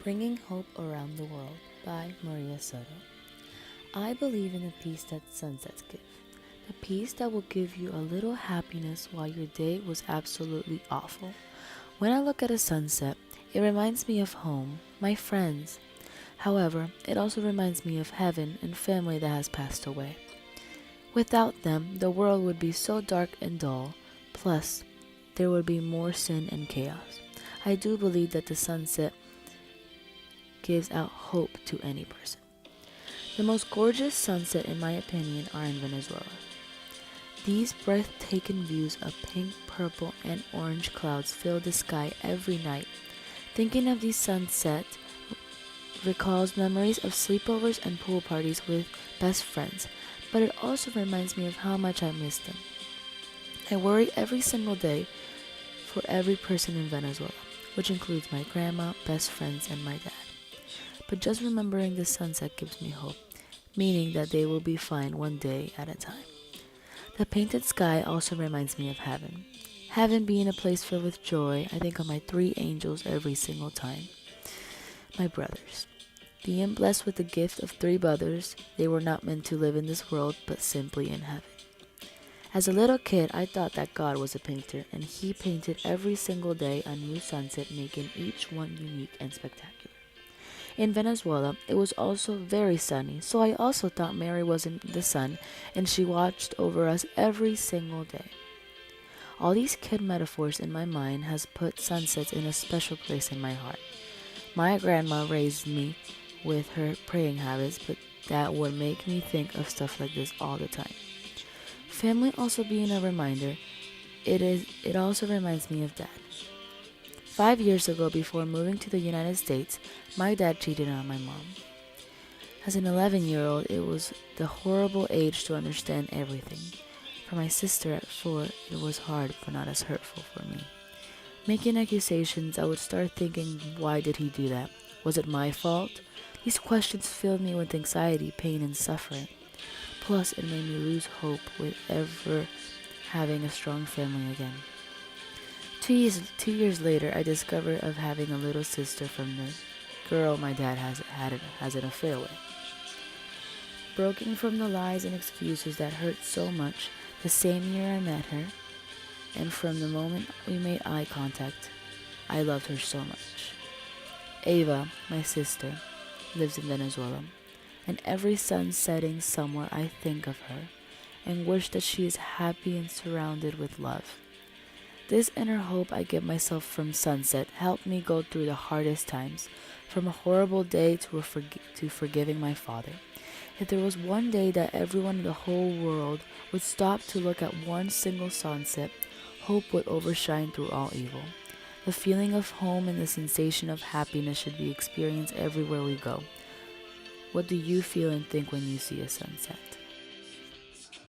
Bringing Hope Around the World by Maria Soto. I believe in the peace that sunsets give. The peace that will give you a little happiness while your day was absolutely awful. When I look at a sunset, it reminds me of home, my friends. However, it also reminds me of heaven and family that has passed away. Without them, the world would be so dark and dull. Plus, there would be more sin and chaos. I do believe that the sunset gives out hope to any person. The most gorgeous sunset, in my opinion, are in Venezuela. These breathtaking views of pink, purple, and orange clouds fill the sky every night. Thinking of these sunsets recalls memories of sleepovers and pool parties with best friends, but it also reminds me of how much I miss them. I worry every single day for every person in Venezuela, which includes my grandma, best friends, and my dad. But just remembering the sunset gives me hope, meaning that they will be fine one day at a time. The painted sky also reminds me of heaven. Heaven being a place filled with joy, I think of my three angels every single time. My brothers. Being blessed with the gift of three brothers, they were not meant to live in this world, but simply in heaven. As a little kid, I thought that God was a painter, and he painted every single day a new sunset, making each one unique and spectacular. In Venezuela, it was also very sunny, so I also thought Mary was in the sun, and she watched over us every single day. All these kid metaphors in my mind has put sunsets in a special place in my heart. My grandma raised me with her praying habits, but that would make me think of stuff like this all the time. Family also being a reminder, it also reminds me of dad. 5 years ago, before moving to the United States, my dad cheated on my mom. As an 11-year-old, it was the horrible age to understand everything. For my sister at 4, it was hard but not as hurtful for me. Making accusations, I would start thinking, why did he do that? Was it my fault? These questions filled me with anxiety, pain, and suffering. Plus, it made me lose hope with ever having a strong family again. 2 years later, I discovered of having a little sister from the girl my dad has an affair with. Broken from the lies and excuses that hurt so much, the same year I met her, and from the moment we made eye contact, I loved her so much. Ava, my sister, lives in Venezuela, and every sun setting somewhere I think of her and wish that she is happy and surrounded with love. This inner hope I give myself from sunset helped me go through the hardest times, from a horrible day to forgiving my father. If there was one day that everyone in the whole world would stop to look at one single sunset, hope would overshine through all evil. The feeling of home and the sensation of happiness should be experienced everywhere we go. What do you feel and think when you see a sunset?